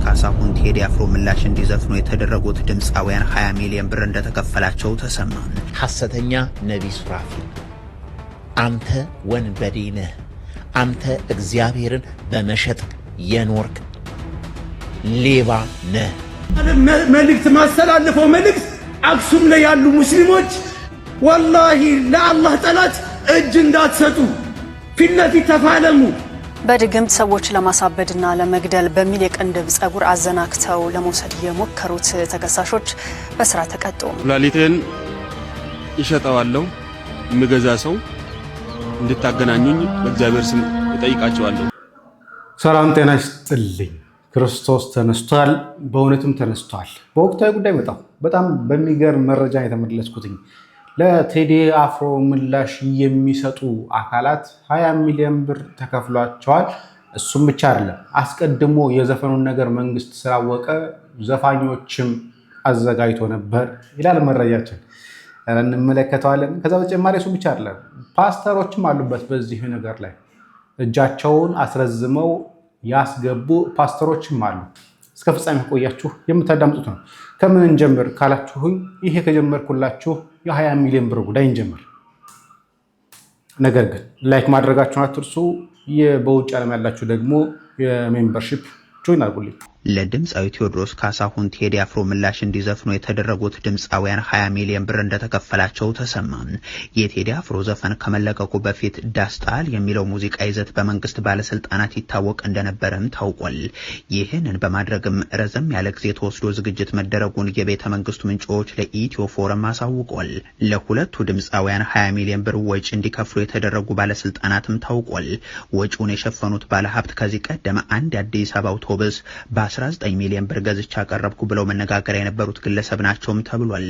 ካሳሁን ቴዲ አፍሮ ምላሽ እንዲዘፍኑ የተደረጉት ድምፃውያን 20 ሚሊዮን ብር እንደተከፈላቸው ተሰማ። ሐሰተኛ ነቢይ ሱራፊል አንተ ወንበዴ ነህ፣ አንተ እግዚአብሔርን በመሸጥ የኖርክ ሌባ ነህ። መልእክት ማስተላለፈው መልእክት አክሱም ላይ ያሉ ሙስሊሞች ወላሂ ለአላህ ጠላት እጅ እንዳትሰጡ፣ ፊት ለፊት ተፋለሙ። በድግምት ሰዎች ለማሳበድና ለመግደል በሚል የቅንድብ ጸጉር አዘናክተው ለመውሰድ የሞከሩት ተከሳሾች በስራ ተቀጡ። ኩላሊቴን ይሸጠዋለሁ የምገዛ ሰው እንድታገናኙኝ በእግዚአብሔር ስም እጠይቃቸዋለሁ። ሰላም ጤና ይስጥልኝ። ክርስቶስ ተነስቷል፣ በእውነትም ተነስቷል። በወቅታዊ ጉዳይ በጣም በሚገርም መረጃ የተመለስኩትኝ ለቴዲ አፍሮ ምላሽ የሚሰጡ አካላት 20 ሚሊዮን ብር ተከፍሏቸዋል። እሱም ብቻ አይደለም፣ አስቀድሞ የዘፈኑን ነገር መንግስት ስላወቀ ዘፋኞችም አዘጋጅቶ ነበር ይላል መረጃችን። እንመለከተዋለን። ከዛ በተጨማሪ እሱ ብቻ አይደለም፣ ፓስተሮችም አሉበት በዚህ ነገር ላይ እጃቸውን አስረዝመው ያስገቡ ፓስተሮችም አሉ። እስከ ፍጻሜ ቆያችሁ የምታዳምጡት ነው። ከምን እንጀምር ካላችሁኝ ይሄ ከጀመርኩላችሁ የ20 ሚሊዮን ብር ጉዳይ እንጀምር። ነገር ግን ላይክ ማድረጋችሁን አትርሱ። በውጭ ዓለም ያላችሁ ደግሞ የሜምበርሺፕ ጆይን አድርጉልኝ። ለድምፃዊ ቴዎድሮስ ካሳሁን ቴዲ አፍሮ ምላሽ እንዲዘፍኑ የተደረጉት ድምፃውያን 20 ሚሊዮን ብር እንደተከፈላቸው ተሰማ። የቴዲ አፍሮ ዘፈን ከመለቀቁ በፊት ዳስጣል የሚለው ሙዚቃ ይዘት በመንግስት ባለስልጣናት ይታወቅ እንደነበረም ታውቋል። ይህንን በማድረግም ረዘም ያለ ጊዜ ተወስዶ ዝግጅት መደረጉን የቤተ መንግስቱ ምንጮች ለኢትዮ ፎረም አሳውቋል። ለሁለቱ ድምፃውያን 20 ሚሊዮን ብር ወጪ እንዲከፍሉ የተደረጉ ባለስልጣናትም ታውቋል። ወጪውን የሸፈኑት ባለሀብት ከዚህ ቀደም አንድ የአዲስ አበባ አውቶቡስ በ19 ሚሊዮን ብር ገዝቻ ቀረብኩ ብለው መነጋገሪያ የነበሩት ግለሰብ ናቸውም ተብሏል።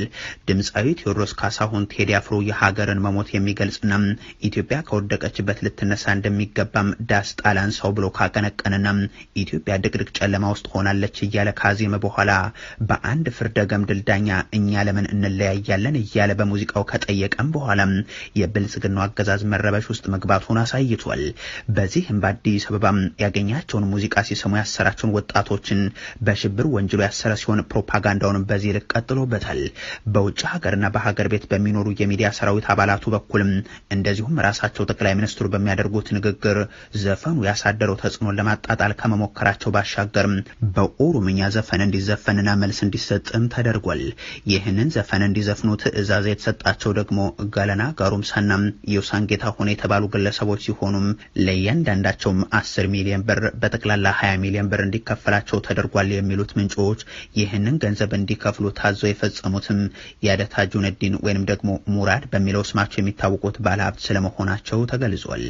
ድምፃዊ ቴዎድሮስ ካሳሁን ቴዲ አፍሮ የሀገርን መሞት የሚገልጽና ኢትዮጵያ ከወደቀችበት ልትነሳ እንደሚገባም ዳስጣላን ሰው ብሎ ካቀነቀንና ኢትዮጵያ ድቅድቅ ጨለማ ውስጥ ሆናለች እያለ ካዜመ በኋላ በአንድ ፍርደ ገምድል ዳኛ እኛ ለምን እንለያያለን እያለ በሙዚቃው ከጠየቀም በኋላ የብልጽግናው አገዛዝ መረበሽ ውስጥ መግባቱን አሳይቷል። በዚህም በአዲስ አበባ ያገኛቸውን ሙዚቃ ሲሰሙ ያሰራቸውን ወጣቶችን በሽብር ወንጀሉ ያሰረ ሲሆን ፕሮፓጋንዳውን በዚህ ልክ ቀጥሎበታል። በውጭ ሀገርና በሀገር ቤት በሚኖሩ የሚዲያ ሰራዊት አባላቱ በኩልም እንደዚሁም ራሳቸው ጠቅላይ ሚኒስትሩ በሚያደርጉት ንግግር ዘፈኑ ያሳደረው ተጽዕኖ ለማጣጣል ከመሞከራቸው ባሻገር በኦሮምኛ ዘፈን እንዲዘፈንና መልስ እንዲሰጥም ተደርጓል። ይህንን ዘፈን እንዲዘፍኑ ትዕዛዝ የተሰጣቸው ደግሞ ገለና ጋሩምሳና ዮሳን ጌታሁን የተባሉ ግለሰቦች ሲሆኑም ለእያንዳንዳቸውም 10 ሚሊዮን ብር በጠቅላላ 20 ሚሊዮን ብር እንዲከፈላቸው ተደርጓል የሚሉት ምንጮች ይህንን ገንዘብ እንዲከፍሉ ታዘው የፈጸሙትም ያደታ ጁነዲን ወይንም ደግሞ ሙራድ በሚለው ስማቸው የሚታወቁት ባለሀብት ስለመሆናቸው ተገልጿል።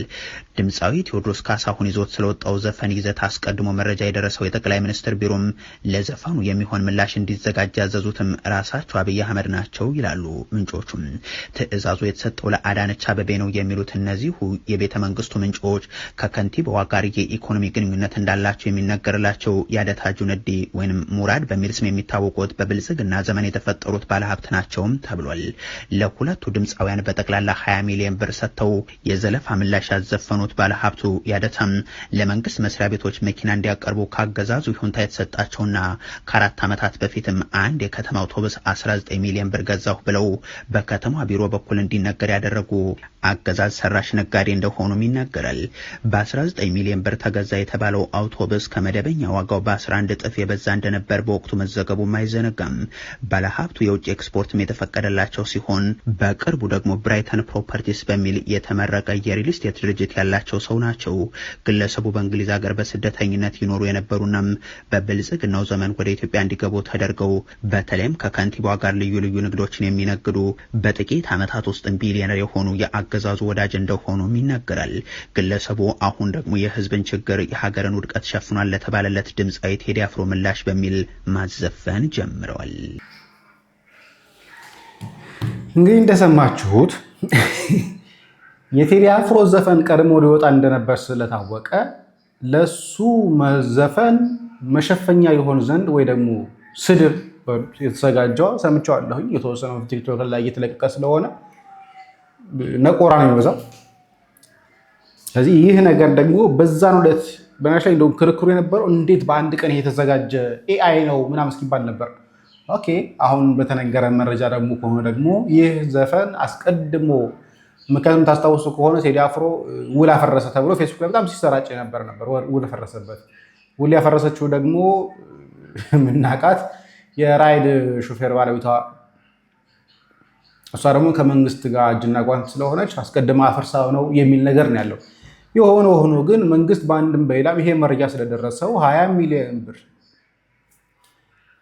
ድምፃዊ ቴዎድሮስ ካሳሁን ይዞት ስለወጣው ዘፈን ይዘት አስቀድሞ መረጃ የደረሰው የጠቅላይ ሚኒስትር ቢሮም ለዘፈኑ የሚሆን ምላሽ እንዲዘጋጅ ያዘዙትም ራሳቸው አብይ አህመድ ናቸው ይላሉ ምንጮቹም። ትዕዛዙ የተሰጠው ለአዳነች አበቤ ነው የሚሉት እነዚሁ የቤተ መንግስቱ ምንጮች ከከንቲባዋ ጋር የኢኮኖሚ ግንኙነት እንዳላቸው የሚነገርላቸው ያደታ ጁነዲ ወይንም ሙራድ በሚል ስም የሚታወቁት በብልጽግና ዘመን የተፈጠሩት ባለሀብት ናቸውም ተብሏል። ለሁለቱ ድምፃውያን በጠቅላላ 20 ሚሊዮን ብር ሰጥተው የዘለፋ ምላሽ ያዘፈኑት ባለሀብቱ ያደታም ለመንግስት መስሪያ ቤቶች መኪና እንዲያቀርቡ ካገዛዙ ይሁንታ የተሰጣቸውና ከ4 ዓመታት በፊትም አንድ የከተማ አውቶቡስ 19 ሚሊዮን ብር ገዛሁ ብለው በከተማ ቢሮ በኩል እንዲነገር ያደረጉ አገዛዝ ሰራሽ ነጋዴ እንደሆኑም ይነገራል። በ19 ሚሊዮን ብር ተገዛ የተባለው አውቶቡስ ከመደበኛ ዋጋው በ11 እጥፍ የበዛ እንደነበር በወቅቱ መዘገቡም አይዘነጋም። ባለሀብቱ የውጭ ኤክስፖርትም የተፈቀደላቸው ሲሆን በቅርቡ ደግሞ ብራይተን ፕሮፐርቲስ በሚል የተመረቀ የሪል ስቴት ድርጅት ያላቸው ሰው ናቸው። ግለሰቡ በእንግሊዝ ሀገር በስደተኝነት ይኖሩ የነበሩናም በብልጽግናው ዘመን ወደ ኢትዮጵያ እንዲገቡ ተደርገው በተለይም ከከንቲባዋ ጋር ልዩ ልዩ ንግዶችን የሚነግዱ በጥቂት ዓመታት ውስጥ ቢሊዮነር የሆኑ የአገዛዙ ወዳጅ እንደሆኑም ይነገራል። ግለሰቡ አሁን ደግሞ የህዝብን ችግር የሀገርን ውድቀት ሸፍኗል ለተባለለት ድምፃዊ ቴዲ አፍሮ ምላሽ በሚል ማዘፈን ጀምረዋል። እንግዲህ እንደሰማችሁት የቴዲ አፍሮ ዘፈን ቀድሞ ሊወጣ እንደነበር ስለታወቀ ለሱ መዘፈን መሸፈኛ ይሆን ዘንድ ወይ ደግሞ ስድብ የተዘጋጀው ሰምቻለሁ። የተወሰነው ቲክቶክ ላይ እየተለቀቀ ስለሆነ ነቆራ ነው የሚበዛው። ስለዚህ ይህ ነገር ደግሞ በዛን ዕለት በናሽ ላይ እንደውም ክርክሩ የነበረው እንዴት በአንድ ቀን የተዘጋጀ ኤአይ ነው ምናምን እስኪባል ነበር። ኦኬ አሁን በተነገረ መረጃ ደግሞ ከሆነ ደግሞ ይህ ዘፈን አስቀድሞ ምክንያቱም ታስታውሱ ከሆነ ቴዲ አፍሮ ውል አፈረሰ ተብሎ ፌስቡክ ላይ በጣም ሲሰራጭ ነበር ውል ፈረሰበት። ውል ያፈረሰችው ደግሞ ምናቃት የራይድ ሹፌር ባለቤቷ እሷ ደግሞ ከመንግስት ጋር እጅና ጓንት ስለሆነች አስቀድማ አፍርሳ ነው የሚል ነገር ነው ያለው። የሆነ ሆኖ ግን መንግስት በአንድም በሌላም ይሄ መረጃ ስለደረሰው 20 ሚሊዮን ብር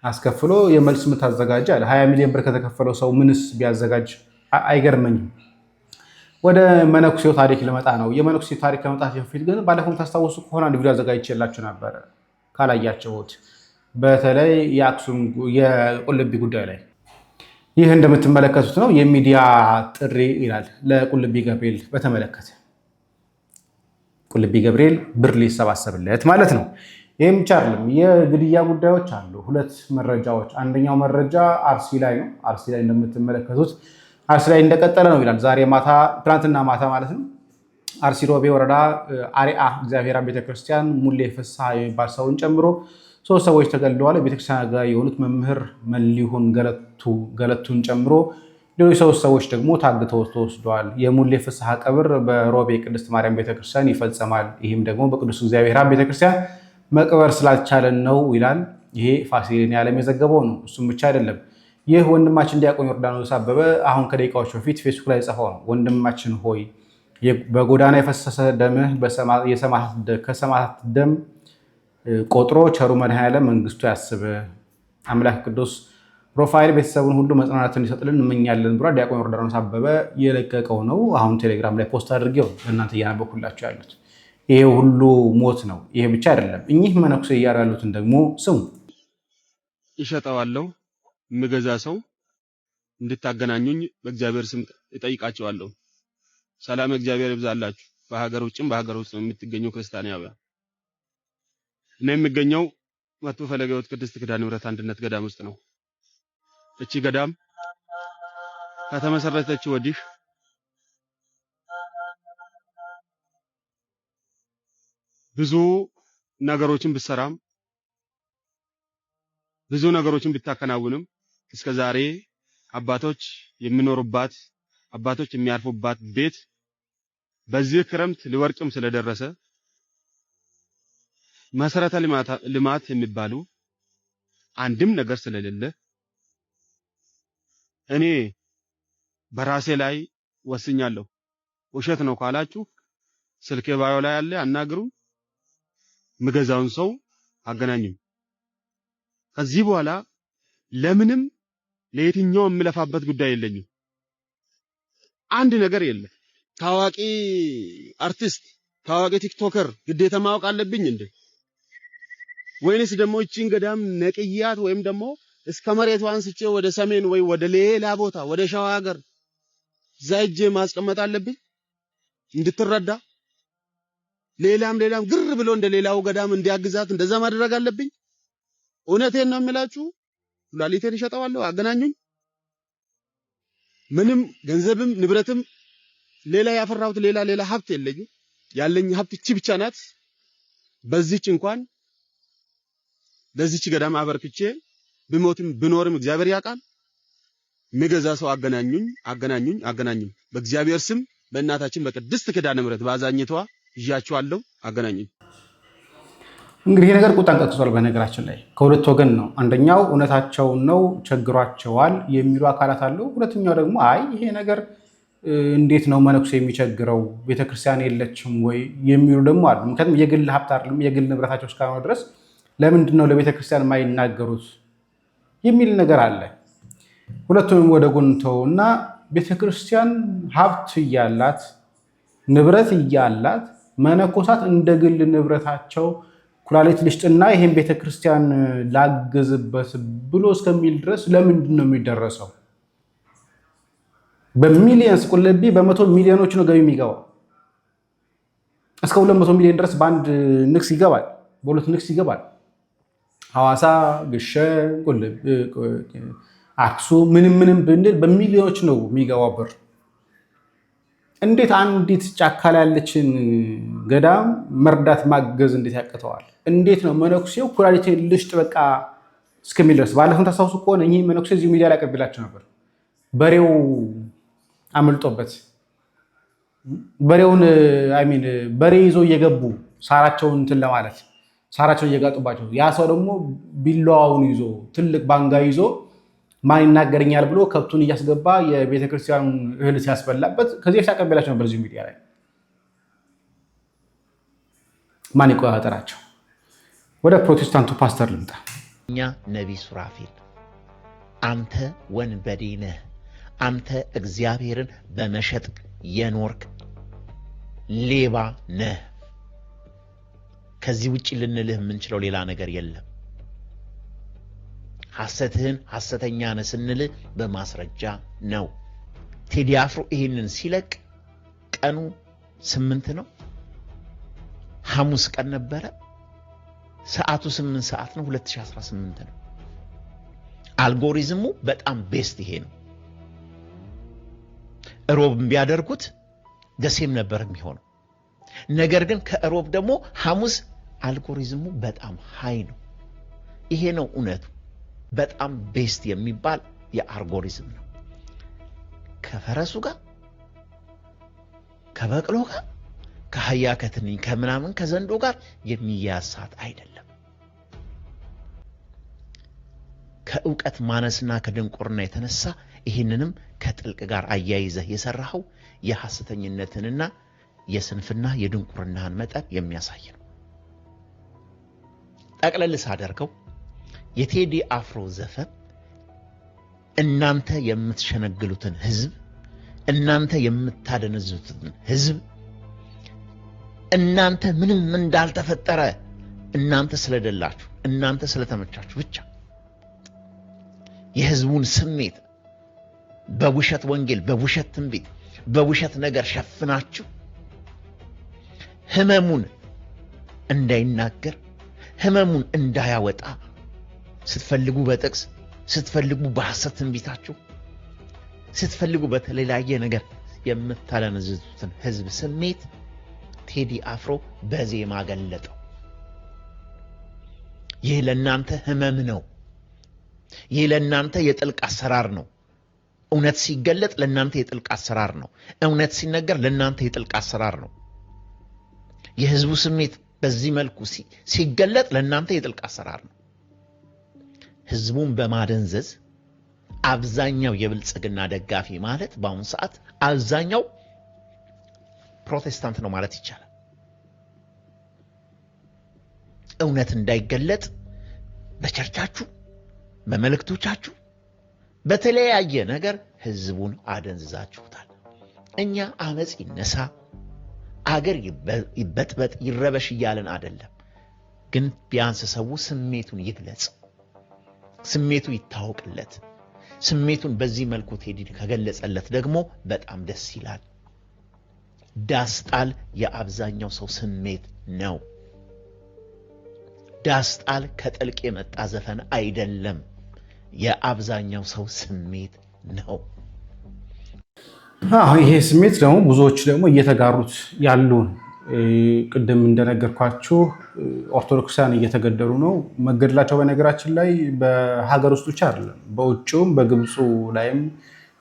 አስከፍሎ የመልስ ምት አዘጋጀ አለ። 20 ሚሊዮን ብር ከተከፈለው ሰው ምንስ ቢያዘጋጅ አይገርመኝም። ወደ መነኩሴው ታሪክ ልመጣ ነው። የመነኩሴው ታሪክ ከመጣት በፊት ግን ባለፈው ታስታውሱ ከሆነ አንድ ቪዲዮ አዘጋጅቼላችሁ ነበር ካላያችሁት፣ በተለይ የአክሱም የቁልቢ ጉዳይ ላይ ይህ እንደምትመለከቱት ነው። የሚዲያ ጥሪ ይላል ለቁልቢ ገብርኤል በተመለከተ ቁልቢ ገብርኤል ብር ሊሰባሰብለት ማለት ነው። ይህም ብቻ አይደለም፣ የግድያ ጉዳዮች አሉ። ሁለት መረጃዎች። አንደኛው መረጃ አርሲ ላይ ነው። አርሲ ላይ እንደምትመለከቱት አርሲ ላይ እንደቀጠለ ነው ይላል። ዛሬ ማታ ትናንትና ማታ ማለት ነው አርሲ ሮቤ ወረዳ አሪአ እግዚአብሔር ቤተክርስቲያን ሙሌ ፍስሐ የሚባል ሰውን ጨምሮ 3 ሰዎች ተገድለዋል። ቤተክርስቲያን አገልጋይ የሆኑት መምህር መሊሁን ገለቱን ጨምሮ ሌሎች 3 ሰዎች ደግሞ ታግተው ተወስደዋል። የሙሌ ፍስሐ ቀብር በሮቤ ቅድስት ማርያም ቤተክርስቲያን ይፈጸማል። ይህም ደግሞ በቅዱስ እግዚአብሔር ቤተክርስቲያን መቅበር ስላልቻለን ነው ይላል። ይሄ ፋሲልን ያለም የዘገበው ነው። እሱም ብቻ አይደለም። ይህ ወንድማችን ዲያቆን ዮርዳኖስ አበበ አሁን ከደቂቃዎች በፊት ፌስቡክ ላይ ጽፈው ነው። ወንድማችን ሆይ በጎዳና የፈሰሰ ደምህ ከሰማዕታት ደም ቆጥሮ ቸሩ መድኃኔዓለም መንግስቱ ያስብ። አምላክ ቅዱስ ፕሮፋይል ቤተሰቡን ሁሉ መጽናናትን እንዲሰጥልን እንመኛለን ብሏል። ዲያቆን ዮርዳኖስ አበበ የለቀቀው ነው። አሁን ቴሌግራም ላይ ፖስት አድርጌው እናንተ እያነበኩላችሁ ያሉት ይሄ ሁሉ ሞት ነው። ይሄ ብቻ አይደለም። እኚህ መነኩሴ እያሉ ያሉትን ደግሞ ስሙ። ይሸጠዋለሁ የምገዛ ሰው እንድታገናኙኝ በእግዚአብሔር ስም እጠይቃቸዋለሁ። ሰላም እግዚአብሔር ይብዛላችሁ። በሀገር ውጭም በሀገር ውስጥ የምትገኙ ክርስቲያናውያን እኔ የምገኘው መቱ ፈለገ ሕይወት ቅድስት ኪዳነ ምሕረት አንድነት ገዳም ውስጥ ነው። እቺ ገዳም ከተመሰረተች ወዲህ ብዙ ነገሮችን ብትሰራም ብዙ ነገሮችን ብታከናውንም እስከዛሬ አባቶች የሚኖሩባት አባቶች የሚያርፉባት ቤት በዚህ ክረምት ሊወርቅም ስለደረሰ መሰረተ ልማት የሚባሉ አንድም ነገር ስለሌለ እኔ በራሴ ላይ ወስኛለሁ። ውሸት ነው ካላችሁ ስልኬ ባዮ ላይ ያለ አናግሩ፣ ምገዛውን ሰው አገናኙኝ። ከዚህ በኋላ ለምንም ለየትኛው የምለፋበት ጉዳይ የለኝም። አንድ ነገር የለም። ታዋቂ አርቲስት ታዋቂ ቲክቶከር ግዴታ ማወቅ አለብኝ እንዴ? ወይንስ ደግሞ እቺን ገዳም ነቅያት ወይም ደግሞ እስከ መሬቱ አንስቼ ወደ ሰሜን ወይ ወደ ሌላ ቦታ ወደ ሸዋ ሀገር ዛይጄ ማስቀመጥ አለብኝ እንድትረዳ? ሌላም ግር ብሎ እንደ ሌላው ገዳም እንዲያግዛት እንደዛ ማድረግ አለብኝ? እውነቴን ነው የምላችሁ። ኩላሊቴን እሸጠዋለሁ፣ አገናኙኝ። ምንም ገንዘብም ንብረትም ሌላ ያፈራሁት ሌላ ሀብት የለኝም። ያለኝ ሀብት እቺ ብቻ ናት። በዚህች እንኳን ለዚህች ገዳም አበርክቼ ብሞትም ብኖርም እግዚአብሔር ያውቃል። የሚገዛ ሰው አገናኙኝ። በእግዚአብሔር ስም በእናታችን በቅድስት ኪዳነ ምሕረት ባዛኝቷ ይዣችኋለሁ፣ አገናኙኝ። እንግዲህ ይሄ ነገር ቁጣን ቀጥቷል። በነገራችን ላይ ከሁለት ወገን ነው። አንደኛው እውነታቸውን ነው ቸግሯቸዋል የሚሉ አካላት አሉ። ሁለተኛው ደግሞ አይ ይሄ ነገር እንዴት ነው መነኩሴ የሚቸግረው ቤተክርስቲያን የለችም ወይ የሚሉ ደግሞ አሉ። ምክንያቱም የግል ሀብት አይደለም የግል ንብረታቸው እስካሁን ድረስ ለምንድን ነው ለቤተክርስቲያን የማይናገሩት የሚል ነገር አለ። ሁለቱንም ወደ ጎን ተውና ቤተክርስቲያን ሀብት እያላት ንብረት እያላት መነኮሳት እንደ ግል ንብረታቸው ኩላሊት ልሽጥና ይሄን ቤተክርስቲያን ላግዝበት ብሎ እስከሚል ድረስ ለምንድን ነው የሚደረሰው? በሚሊየንስ ቁልቢ በመቶ ሚሊዮኖች ነው ገቢ የሚገባው። እስከ 200 ሚሊዮን ድረስ በአንድ ንግስ ይገባል፣ በሁለት ንግስ ይገባል። ሐዋሳ፣ ግሸን፣ ቁልቢ፣ አክሱም ምንም ብንል በሚሊዮኖች ነው የሚገባው ብር። እንዴት አንዲት ጫካ ላይ ያለችን ገዳም መርዳት ማገዝ እንዴት ያቅተዋል? እንዴት ነው መነኩሴው ኩላሊቴ ልሽጥ በቃ እስከሚል ድረስ? ባለፈው ታስታውሱ ከሆነ እኚህ መነኩሴ እዚሁ ሚዲያ ላይ አቀርብላችሁ ነበር። በሬው አመልጦበት በሬውን በሬ ይዞ እየገቡ ሳራቸውን እንትን ለማለት ሳራቸውን እየጋጡባቸው ያ ሰው ደግሞ ቢላዋውን ይዞ ትልቅ ባንጋ ይዞ ማን ይናገረኛል ብሎ ከብቱን እያስገባ የቤተክርስቲያኑን እህል ሲያስበላበት ከዚህ ሲያቀርብላችሁ ነበር እዚሁ ሚዲያ ላይ። ማን ይቆጣጠራቸው? ወደ ፕሮቴስታንቱ ፓስተር ልምጣ። እኛ ነቢይ ሱራፌል አንተ ወንበዴ ነህ፣ አንተ እግዚአብሔርን በመሸጥ የኖርክ ሌባ ነህ። ከዚህ ውጪ ልንልህ የምንችለው ሌላ ነገር የለም። ሐሰትህን ሐሰተኛ ነህ ስንልህ በማስረጃ ነው። ቴዲ አፍሮ ይህንን ሲለቅ ቀኑ 8 ነው፣ ሐሙስ ቀን ነበረ። ሰዓቱ 8 ሰዓት ነው፣ 2018 ነው። አልጎሪዝሙ በጣም ቤስት ይሄ ነው። ሮብም ቢያደርጉት ደሴም ነበር የሚሆነው። ነገር ግን ከሮብ ደግሞ ሐሙስ አልጎሪዝሙ በጣም ሃይ ነው። ይሄ ነው እውነቱ። በጣም ቤስት የሚባል የአልጎሪዝም ነው። ከፈረሱ ጋር ከበቅሎ ጋር ከአህያ ከትንኝ ከምናምን ከዘንዶ ጋር የሚያሳት አይደለም። ከእውቀት ማነስና ከድንቁርና የተነሳ ይህንንም ከጥልቅ ጋር አያይዘህ የሰራኸው የሐሰተኝነትንና የስንፍና የድንቁርናን መጠን የሚያሳይ ነው። ጠቅለል ሳደርገው የቴዲ አፍሮ ዘፈን እናንተ የምትሸነግሉትን ህዝብ፣ እናንተ የምታደነዝዙትን ህዝብ፣ እናንተ ምንም እንዳልተፈጠረ እናንተ ስለደላችሁ እናንተ ስለተመቻችሁ ብቻ የህዝቡን ስሜት በውሸት ወንጌል በውሸት ትንቢት በውሸት ነገር ሸፍናችሁ ህመሙን እንዳይናገር ህመሙን እንዳያወጣ ስትፈልጉ በጥቅስ ስትፈልጉ በሐሰት ትንቢታችሁ ስትፈልጉ በተለያየ ነገር የምታደነዝዙትን ህዝብ ስሜት ቴዲ አፍሮ በዜማ ገለጠው። ይህ ለእናንተ ህመም ነው። ይህ ለእናንተ የጥልቅ አሰራር ነው። እውነት ሲገለጥ ለእናንተ የጥልቅ አሰራር ነው። እውነት ሲነገር ለእናንተ የጥልቅ አሰራር ነው። የህዝቡ ስሜት በዚህ መልኩ ሲገለጥ ለእናንተ የጥልቅ አሰራር ነው። ህዝቡን በማደንዘዝ አብዛኛው የብልጽግና ደጋፊ ማለት በአሁኑ ሰዓት አብዛኛው ፕሮቴስታንት ነው ማለት ይቻላል። እውነት እንዳይገለጥ በቸርቻችሁ በመልእክቶቻችሁ በተለያየ ነገር ህዝቡን አደንዝዛችሁታል። እኛ አመጽ ይነሳ አገር ይበጥበጥ ይረበሽ እያለን አይደለም። ግን ቢያንስ ሰው ስሜቱን ይግለጽ፣ ስሜቱ ይታወቅለት። ስሜቱን በዚህ መልኩ ቴዲ ከገለጸለት ደግሞ በጣም ደስ ይላል። ዳስጣል የአብዛኛው ሰው ስሜት ነው። ዳስጣል ከጥልቅ የመጣ ዘፈን አይደለም፣ የአብዛኛው ሰው ስሜት ነው። ይሄ ስሜት ደግሞ ብዙዎች ደግሞ እየተጋሩት ያሉን ቅድም እንደነገርኳችሁ ኦርቶዶክሳን እየተገደሉ ነው። መገደላቸው በነገራችን ላይ በሀገር ውስጥ ብቻ አይደለም፣ በውጭውም በግብፁ ላይም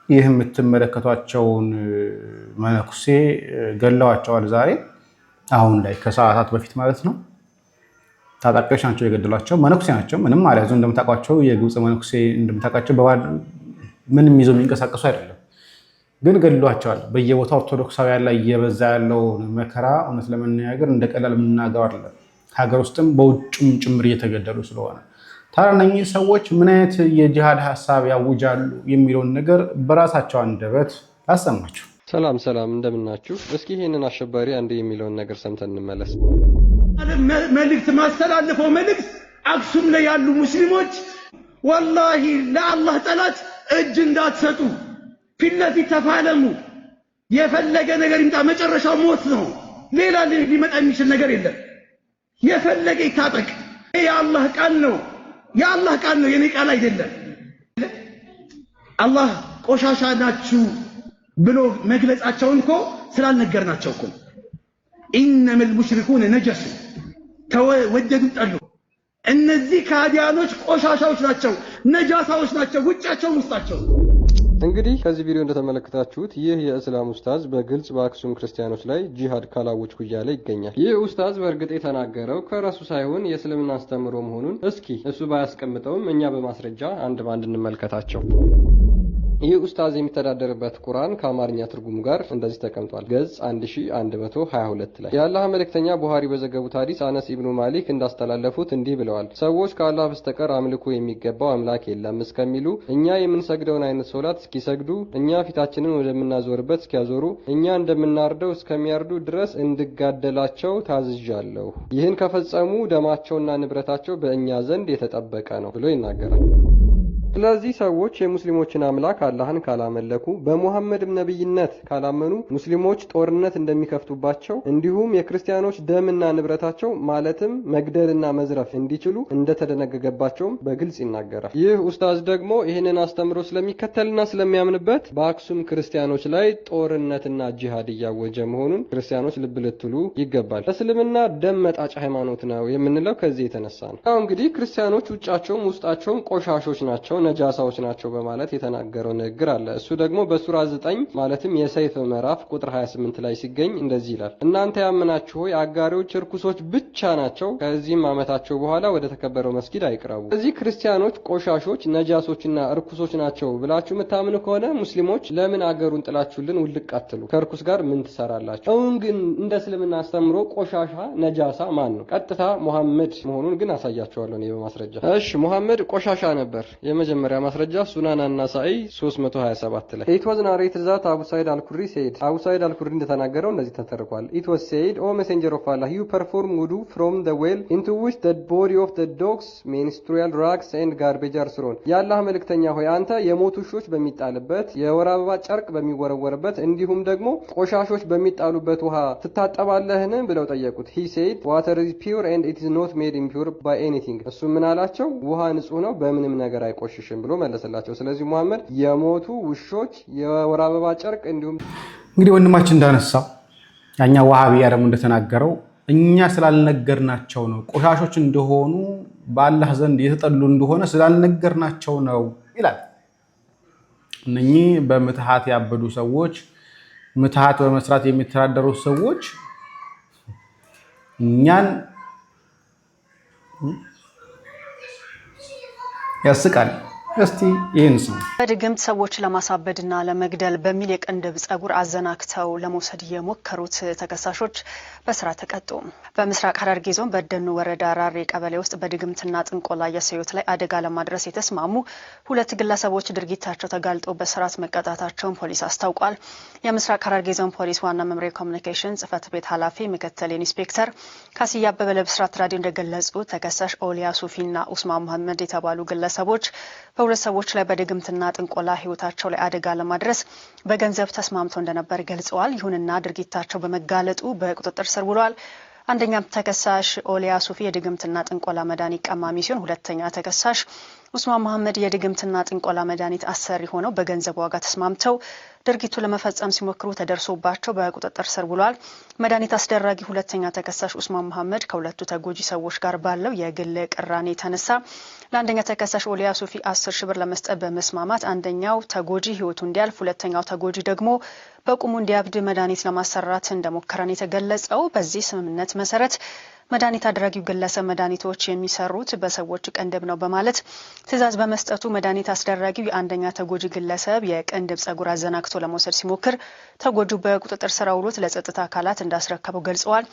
ይህ የምትመለከቷቸውን መነኩሴ ገለዋቸዋል። ዛሬ አሁን ላይ ከሰዓታት በፊት ማለት ነው። ታጣቂዎች ናቸው የገደሏቸው። መነኩሴ ናቸው፣ ምንም አልያዙ። እንደምታውቋቸው የግብፅ መነኩሴ እንደምታውቃቸው ምንም ይዘው የሚንቀሳቀሱ አይደለም፣ ግን ገድሏቸዋል። በየቦታው ኦርቶዶክሳውያን ላይ እየበዛ ያለውን መከራ እውነት ለመናገር እንደ ቀላል የምናገር አይደለም። ሀገር ውስጥም በውጭም ጭምር እየተገደሉ ስለሆነ ታዲያ እነኚህ ሰዎች ምን አይነት የጂሃድ ሀሳብ ያውጃሉ የሚለውን ነገር በራሳቸው አንደበት ላሰማችሁ። ሰላም እንደምናችሁ። እስኪ ይሄንን አሸባሪ አንድ የሚለውን ነገር ሰምተን እንመለስ። መልእክት ማስተላልፈው መልእክት አክሱም ላይ ያሉ ሙስሊሞች ወላሂ ለአላህ ጠላት እጅ እንዳትሰጡ፣ ፊት ለፊት ተፋለሙ። የፈለገ ነገር ይምጣ፣ መጨረሻው ሞት ነው። ሌላ ሊመጣ የሚችል ነገር የለም። የፈለገ ይታጠቅ። የአላህ ቃል ነው፣ የአላህ ቃል ነው፣ የኔ ቃል አይደለም። አላህ ቆሻሻ ናችሁ ብሎ መግለጻቸውን እኮ ስላልነገርናቸው እኮ ኢነመል ሙሽሪኩነ ነጀሱ ተወደዱ ጠሉ እነዚህ ካዲያኖች ቆሻሻዎች ናቸው ነጃሳዎች ናቸው ውጫቸው ውስጣቸው እንግዲህ ከዚህ ቪዲዮ እንደተመለከታችሁት ይህ የእስላም ኡስታዝ በግልጽ በአክሱም ክርስቲያኖች ላይ ጂሃድ ካላወጅኩ እያለ ይገኛል። ይህ ኡስታዝ በእርግጥ የተናገረው ከራሱ ሳይሆን የእስልምና አስተምሮ መሆኑን እስኪ እሱ ባያስቀምጠውም እኛ በማስረጃ አንድ ባንድ እንመልከታቸው። ይህ ኡስታዝ የሚተዳደርበት ቁርአን ከአማርኛ ትርጉሙ ጋር እንደዚህ ተቀምጧል። ገጽ 1122 ላይ የአላህ መልእክተኛ ቡሃሪ በዘገቡት ሐዲስ አነስ ኢብኑ ማሊክ እንዳስተላለፉት እንዲህ ብለዋል። ሰዎች ከአላህ በስተቀር አምልኮ የሚገባው አምላክ የለም እስከሚሉ እኛ የምንሰግደውን አይነት ሶላት እስኪሰግዱ እኛ ፊታችንን ወደምናዞርበት እስኪያዞሩ እኛ እንደምናርደው እስከሚያርዱ ድረስ እንድጋደላቸው ታዝዣለሁ። ይህን ከፈጸሙ ደማቸውና ንብረታቸው በእኛ ዘንድ የተጠበቀ ነው ብሎ ይናገራል። ስለዚህ ሰዎች የሙስሊሞችን አምላክ አላህን ካላመለኩ በሙሐመድም ነብይነት ካላመኑ ሙስሊሞች ጦርነት እንደሚከፍቱባቸው እንዲሁም የክርስቲያኖች ደምና ንብረታቸው ማለትም መግደልና መዝረፍ እንዲችሉ እንደተደነገገባቸውም በግልጽ ይናገራል። ይህ ኡስታዝ ደግሞ ይህንን አስተምሮ ስለሚከተልና ስለሚያምንበት በአክሱም ክርስቲያኖች ላይ ጦርነትና ጂሃድ እያወጀ መሆኑን ክርስቲያኖች ልብ ልትሉ ይገባል። እስልምና ደም መጣጭ ሃይማኖት ነው የምንለው ከዚህ የተነሳ ነው። አሁን እንግዲህ ክርስቲያኖች ውጫቸውም ውስጣቸውም ቆሻሾች ናቸው ነጃሳዎች ናቸው በማለት የተናገረው ንግግር አለ። እሱ ደግሞ በሱራ 9 ማለትም የሰይፍ ምዕራፍ ቁጥር 28 ላይ ሲገኝ እንደዚህ ይላል። እናንተ ያመናችሁ ሆይ አጋሪዎች እርኩሶች ብቻ ናቸው፣ ከዚህም ዓመታቸው በኋላ ወደ ተከበረው መስጊድ አይቅረቡ። እዚህ ክርስቲያኖች ቆሻሾች ነጃሶችና እርኩሶች ናቸው ብላችሁ የምታምኑ ከሆነ ሙስሊሞች ለምን አገሩን ጥላችሁልን ውልቅ አትሉ? ከእርኩስ ጋር ምን ትሰራላችሁ? አሁን ግን እንደ እስልምና አስተምሮ ቆሻሻ ነጃሳ ማን ነው? ቀጥታ ሙሐመድ መሆኑን ግን አሳያቸዋለሁ እኔ በማስረጃ። እሺ ሙሐመድ ቆሻሻ ነበር። የመጀመሪያ ማስረጃ ሱናን አናሳኢ 327 ላይ it was narrated that Abu Sa'id al-Khudri said Abu Sa'id al-Khudri እንደተናገረው እንደዚህ ተተርኳል። it was said O messenger of Allah you perform wudu from the well into which the body of the dogs menstrual rags and garbage are thrown የአላህ መልእክተኛ ሆይ አንተ የሞቱ ውሾች በሚጣልበት የወር አበባ ጨርቅ በሚወረወርበት እንዲሁም ደግሞ ቆሻሾች በሚጣሉበት ውሃ ትታጠባለህን ብለው ጠየቁት። he said water is pure and it is not made impure by anything እሱ ምን አላቸው? ውሃ ንጹህ ነው በምንም ነገር አይቆሽሽም ብሎ መለሰላቸው። ስለዚህ ሙሐመድ የሞቱ ውሾች የወር አበባ ጨርቅ እንዲሁም እንግዲህ ወንድማችን እንዳነሳው ያኛ ዋሃቢያ ደግሞ እንደተናገረው እኛ ስላልነገርናቸው ነው ቆሻሾች እንደሆኑ በአላህ ዘንድ የተጠሉ እንደሆነ ስላልነገርናቸው ነው ይላል። እነኚህ በምትሃት ያበዱ ሰዎች ምትሃት በመስራት የሚተዳደሩ ሰዎች እኛን ያስቃል። እስቲ ይሄን ሰው በድግምት ሰዎች ለማሳበድና ለመግደል በሚል የቅንድብ ጸጉር አዘናክተው ለመውሰድ የሞከሩት ተከሳሾች በስራ ተቀጡ። በምስራቅ ሐረርጌ ዞን በደኑ ወረዳ ራሬ ቀበሌ ውስጥ በድግምትና ጥንቆላ የሰው ሕይወት ላይ አደጋ ለማድረስ የተስማሙ ሁለት ግለሰቦች ድርጊታቸው ተጋልጦ በስርዓት መቀጣታቸውን ፖሊስ አስታውቋል። የምስራቅ ሐረርጌ ዞን ፖሊስ ዋና መምሪያ ኮሚኒኬሽን ጽህፈት ቤት ኃላፊ ምክትል ኢንስፔክተር ካስያ አበበ ለብስራት ራዲዮ እንደገለጹ ተከሳሽ ኦሊያ ሱፊና ኡስማን መሐመድ የተባሉ ግለሰቦች በሁለት ሰዎች ላይ በድግምትና ጥንቆላ ህይወታቸው ላይ አደጋ ለማድረስ በገንዘብ ተስማምተው እንደነበር ገልጸዋል። ይሁንና ድርጊታቸው በመጋለጡ በቁጥጥር ስር ውለዋል። አንደኛ ተከሳሽ ኦሊያ ሱፊ የድግምትና ጥንቆላ መድኃኒት ቀማሚ ሲሆን ሁለተኛ ተከሳሽ ኡስማን መሐመድ የድግምትና ጥንቆላ መድኃኒት አሰሪ ሆነው በገንዘብ ዋጋ ተስማምተው ድርጊቱ ለመፈጸም ሲሞክሩ ተደርሶባቸው በቁጥጥር ስር ውለዋል። መድኃኒት አስደራጊ ሁለተኛ ተከሳሽ ኡስማን መሐመድ ከሁለቱ ተጎጂ ሰዎች ጋር ባለው የግል ቅራኔ ተነሳ ለአንደኛ ተከሳሽ ኦሊያ ሱፊ 10 ሺህ ብር ለመስጠት በመስማማት አንደኛው ተጎጂ ህይወቱ እንዲያልፍ ሁለተኛው ተጎጂ ደግሞ በቁሙ እንዲያብድ መድኃኒት ለማሰራት እንደሞከረን የተገለጸው። በዚህ ስምምነት መሰረት መድኃኒት አድራጊው ግለሰብ መድኃኒቶች የሚሰሩት በሰዎች ቅንድብ ነው በማለት ትዕዛዝ በመስጠቱ መድኃኒት አስደራጊው የአንደኛ ተጎጂ ግለሰብ የቅንድብ ጸጉር አዘናክቶ ለመውሰድ ሲሞክር ተጎጂው በቁጥጥር ስር አውሎት ለጸጥታ አካላት እንዳስረከበው ገልጸዋል።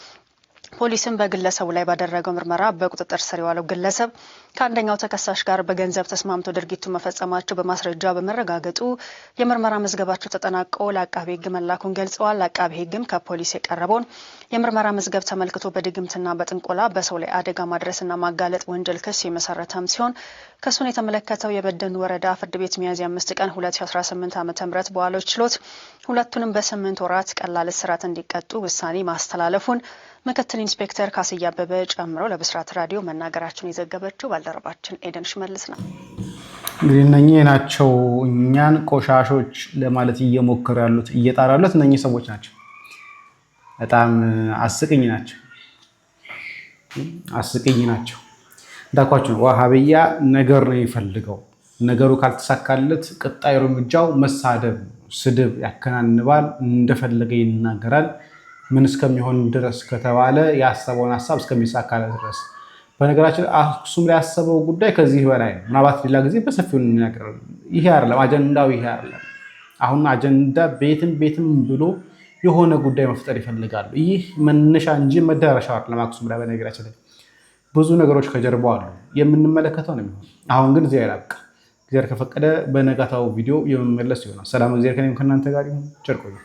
ፖሊስም በግለሰቡ ላይ ባደረገው ምርመራ በቁጥጥር ስር የዋለው ግለሰብ ከአንደኛው ተከሳሽ ጋር በገንዘብ ተስማምቶ ድርጊቱን መፈጸማቸው በማስረጃ በመረጋገጡ የምርመራ መዝገባቸው ተጠናቀው ለአቃቤ ሕግ መላኩን ገልጸዋል። አቃቤ ሕግም ከፖሊስ የቀረበውን የምርመራ መዝገብ ተመልክቶ በድግምትና በጥንቆላ በሰው ላይ አደጋ ማድረስና ማጋለጥ ወንጀል ክስ የመሰረተም ሲሆን ክሱን የተመለከተው የበደኑ ወረዳ ፍርድ ቤት ሚያዝያ 5 ቀን 2018 ዓ.ም በዋለው ችሎት ሁለቱንም በ8 ወራት ቀላል እስራት እንዲቀጡ ውሳኔ ማስተላለፉን ምክትል ኢንስፔክተር ካስያ አበበ ጨምረው ለብስራት ራዲዮ መናገራቸውን የዘገበችው ባልደረባችን ኤደን ሽመልስ ነው። እንግዲህ እነኚህ ናቸው እኛን ቆሻሾች ለማለት እየሞከሩ ያሉት እየጣሩ ያሉት እነኚህ ሰዎች ናቸው። በጣም አስቂኝ ናቸው። እንዳልኳችሁ ነው። ዋሃብያ ነገር ነው የሚፈልገው። ነገሩ ካልተሳካለት ቀጣዩ እርምጃው መሳደብ፣ ስድብ ያከናንባል፣ እንደፈለገ ይናገራል። ምን እስከሚሆን ድረስ ከተባለ ያሰበውን ሀሳብ እስከሚሳካለት ድረስ። በነገራችን አክሱም ላይ ያሰበው ጉዳይ ከዚህ በላይ ነው። ምናልባት ሌላ ጊዜ በሰፊው እንነጋገራለን። ይሄ አይደለም አጀንዳው፣ ይሄ አይደለም። አሁን አጀንዳ ቤትም ብሎ የሆነ ጉዳይ መፍጠር ይፈልጋሉ። ይህ መነሻ እንጂ መዳረሻው አይደለም። አክሱም ላይ በነገራችን ላይ ብዙ ነገሮች ከጀርባው አሉ፣ የምንመለከተው ነው የሚሆነው። አሁን ግን እዚያ ያላቅ እግዚአብሔር ከፈቀደ በነጋታው ቪዲዮ የመመለስ ይሆናል። ሰላም እግዚአብሔር ከእናንተ ጋር ይሁን። ቸር ቆዩ።